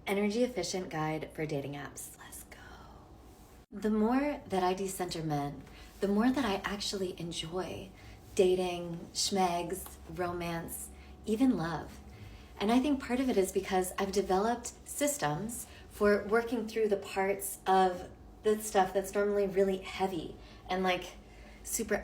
Energy efficient guide for dating apps. Let's go. The more that I decenter men, the more that I actually enjoy dating, schmegs, romance, even love. And I think part of it is because I've developed systems for working through the parts of the stuff that's normally really heavy and like super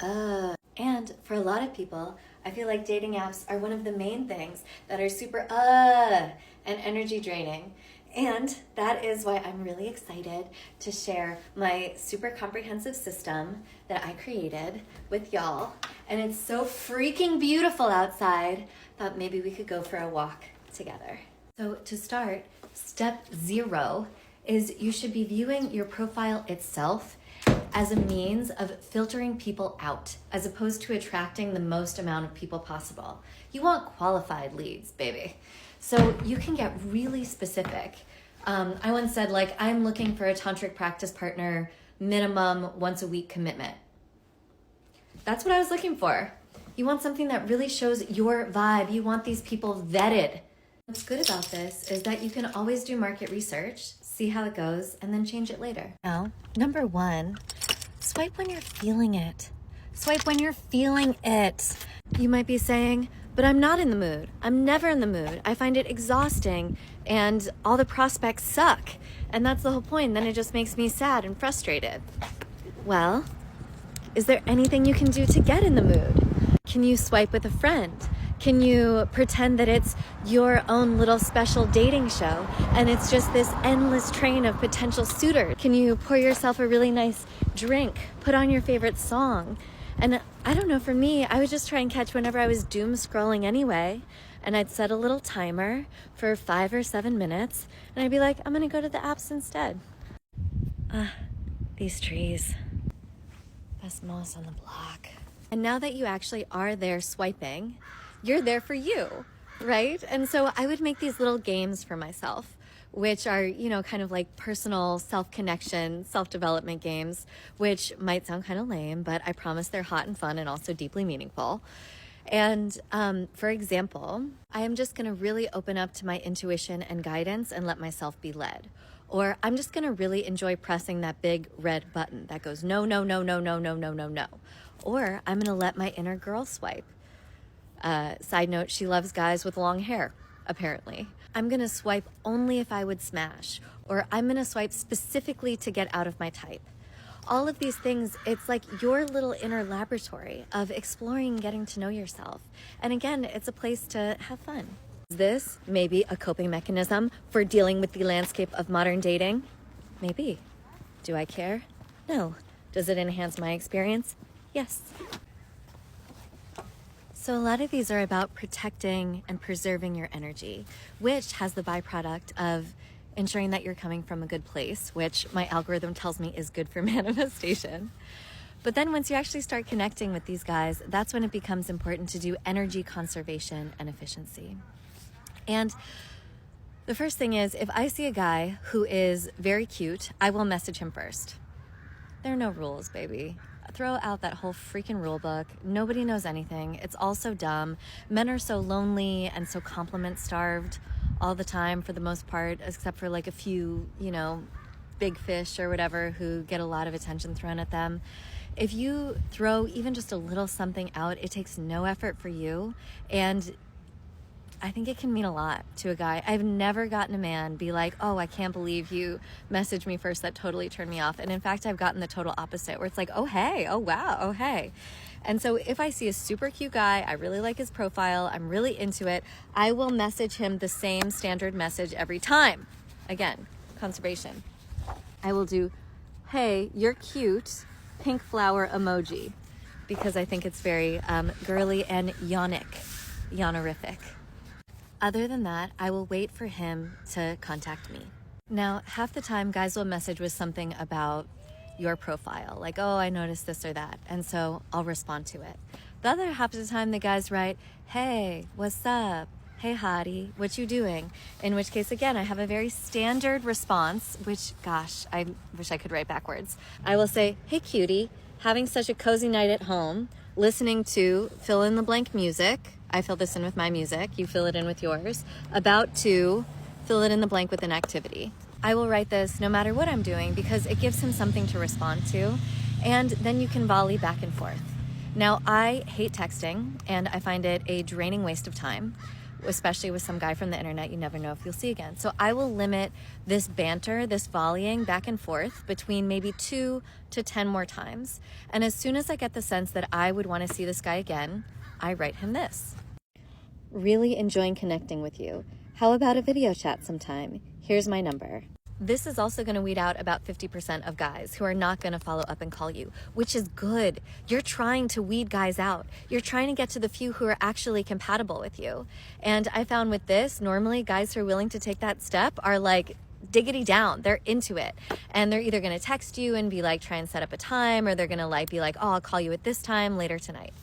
And for a lot of people, I feel like dating apps are one of the main things that are super and energy draining. And that is why I'm really excited to share my super comprehensive system that I created with y'all. And it's so freaking beautiful outside. Thought maybe we could go for a walk together. So to start, step 0 is you should be viewing your profile itself as a means of filtering people out, as opposed to attracting the most amount of people possible. You want qualified leads, baby. So you can get really specific. I once said, like, I'm looking for a tantric practice partner, minimum once a week commitment. That's what I was looking for. You want something that really shows your vibe. You want these people vetted. What's good about this is that you can always do market research, see how it goes, and then change it later. Now, number 1, swipe when you're feeling it. Swipe when you're feeling it. You might be saying, but I'm not in the mood. I'm never in the mood. I find it exhausting and all the prospects suck. And that's the whole point. Then it just makes me sad and frustrated. Well, is there anything you can do to get in the mood? Can you swipe with a friend? Can you pretend that it's your own little special dating show and it's just this endless train of potential suitors? Can you pour yourself a really nice drink, put on your favorite song? And I don't know, for me, I would just try and catch whenever I was doom scrolling anyway. And I'd set a little timer for 5 or 7 minutes. And I'd be like, I'm going to go to the apps instead. These trees. Best moss on the block. And now that you actually are there swiping, you're there for you, right? And so I would make these little games for myself, which are, you know, kind of like personal self-connection, self-development games, which might sound kind of lame, but I promise they're hot and fun and also deeply meaningful. And for example, I am just going to really open up to my intuition and guidance and let myself be led. Or I'm just going to really enjoy pressing that big red button that goes, no, no, no, no, no, no, no, no, no. Or I'm going to let my inner girl swipe. Side note, she loves guys with long hair, apparently. I'm going to swipe only if I would smash, or I'm going to swipe specifically to get out of my type. All of these things, it's like your little inner laboratory of exploring and getting to know yourself. And again, it's a place to have fun. Is this maybe a coping mechanism for dealing with the landscape of modern dating? Maybe. Do I care? No. Does it enhance my experience? Yes. So a lot of these are about protecting and preserving your energy, which has the byproduct of ensuring that you're coming from a good place, which my algorithm tells me is good for manifestation. But then once you actually start connecting with these guys, that's when it becomes important to do energy conservation and efficiency. And the first thing is, if I see a guy who is very cute, I will message him first. There are no rules, baby. Throw out that whole freaking rule book. Nobody knows anything. It's all so dumb. Men are so lonely and so compliment starved all the time for the most part, except for like a few, you know, big fish or whatever who get a lot of attention thrown at them. If you throw even just a little something out, it takes no effort for you. And I think it can mean a lot to a guy. I've never gotten a man be like, oh, I can't believe you messaged me first. That totally turned me off. And in fact, I've gotten the total opposite where it's like, oh, hey, oh, wow, oh, hey. And so if I see a super cute guy, I really like his profile, I'm really into it, I will message him the same standard message every time. Again, conservation. I will do, hey, you're cute, pink flower emoji, because I think it's very girly and yawnerific. Other than that, I will wait for him to contact me. Now, half the time, guys will message with something about your profile, like, oh, I noticed this or that, and so I'll respond to it. The other half of the time, the guys write, hey, what's up? Hey, hottie, what you doing? In which case, again, I have a very standard response, which, gosh, I wish I could write backwards. I will say, hey, cutie, having such a cozy night at home, listening to fill in the blank music. I fill this in with my music, you fill it in with yours. About to fill it in the blank with an activity. I will write this no matter what I'm doing because it gives him something to respond to, and then you can volley back and forth. Now, I hate texting, and I find it a draining waste of time, especially with some guy from the internet you never know if you'll see again. So I will limit this banter, this volleying back and forth between maybe 2 to 10 more times. And as soon as I get the sense that I would want to see this guy again, I write him this. Really enjoying connecting with you. How about a video chat sometime? Here's my number. This is also going to weed out about 50% of guys who are not going to follow up and call you, which is good. You're trying to weed guys out. You're trying to get to the few who are actually compatible with you. And I found with this, normally guys who are willing to take that step are like diggity down. They're into it. And they're either going to text you and be like, try and set up a time, or they're going to like be like, oh, I'll call you at this time later tonight.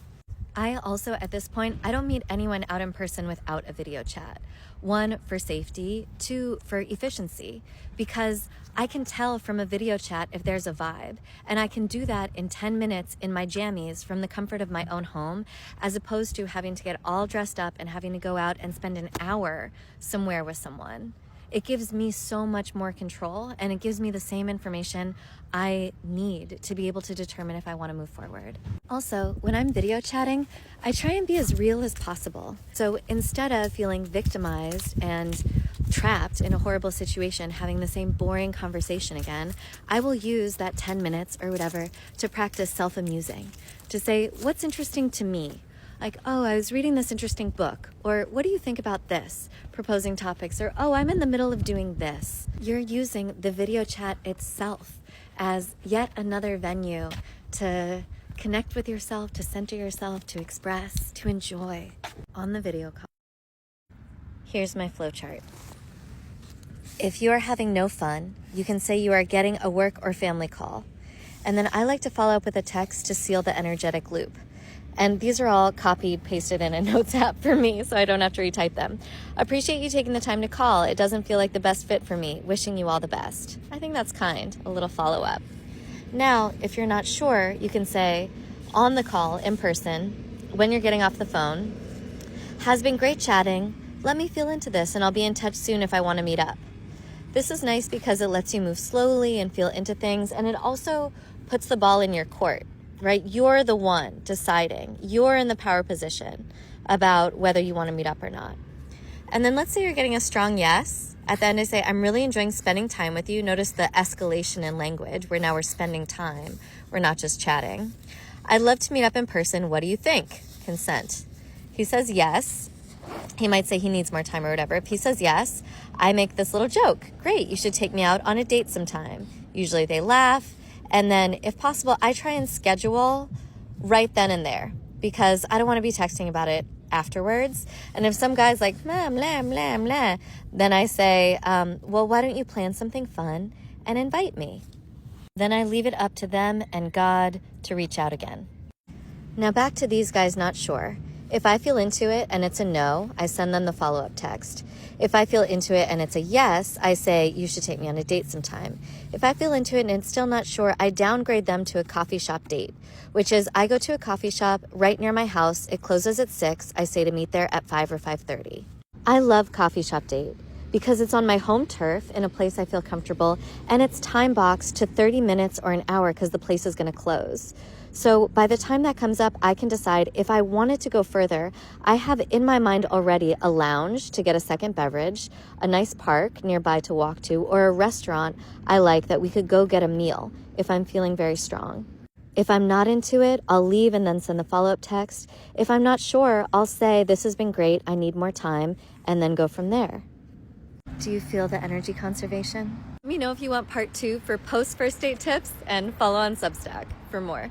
I also, at this point, I don't meet anyone out in person without a video chat. 1, for safety, 2, for efficiency, because I can tell from a video chat if there's a vibe, and I can do that in 10 minutes in my jammies from the comfort of my own home, as opposed to having to get all dressed up and having to go out and spend an hour somewhere with someone. It gives me so much more control, and it gives me the same information I need to be able to determine if I want to move forward. Also, when I'm video chatting, I try and be as real as possible. So instead of feeling victimized and trapped in a horrible situation, having the same boring conversation again, I will use that 10 minutes or whatever to practice self-amusing, to say, what's interesting to me? Like, oh, I was reading this interesting book, or what do you think about this? Proposing topics, or oh, I'm in the middle of doing this. You're using the video chat itself as yet another venue to connect with yourself, to center yourself, to express, to enjoy on the video call. Here's my flowchart. If you are having no fun, you can say you are getting a work or family call. And then I like to follow up with a text to seal the energetic loop. And these are all copied, pasted in a notes app for me, so I don't have to retype them. Appreciate you taking the time to call. It doesn't feel like the best fit for me. Wishing you all the best. I think that's kind, a little follow-up. Now, if you're not sure, you can say, on the call, in person, when you're getting off the phone, has been great chatting. Let me feel into this, and I'll be in touch soon if I want to meet up. This is nice because it lets you move slowly and feel into things, and it also puts the ball in your court. Right? You're the one deciding. You're in the power position about whether you want to meet up or not. And then let's say you're getting a strong yes. At the end, I say, I'm really enjoying spending time with you. Notice the escalation in language, where now we're spending time. We're not just chatting. I'd love to meet up in person. What do you think? Consent. He says yes. He might say he needs more time or whatever. If he says yes, I make this little joke. Great, you should take me out on a date sometime. Usually they laugh. And then, if possible, I try and schedule right then and there because I don't want to be texting about it afterwards. And if some guy's like, mlah, mlah, mlah, mlah, then I say, well, why don't you plan something fun and invite me? Then I leave it up to them and God to reach out again. Now back to these guys not sure. If I feel into it and it's a no, I send them the follow-up text. If I feel into it and it's a yes, I say, you should take me on a date sometime. If I feel into it and it's still not sure, I downgrade them to a coffee shop date, which is I go to a coffee shop right near my house. It closes at 6. I say to meet there at 5 or 5:30. I love coffee shop date because it's on my home turf in a place I feel comfortable, and it's time boxed to 30 minutes or an hour because the place is going to close. So by the time that comes up, I can decide if I wanted to go further. I have in my mind already a lounge to get a second beverage, a nice park nearby to walk to, or a restaurant I like that we could go get a meal if I'm feeling very strong. If I'm not into it, I'll leave and then send the follow-up text. If I'm not sure, I'll say, this has been great, I need more time, and then go from there. Do you feel the energy conservation? Let me know if you want part 2 for post-first date tips, and follow on Substack for more.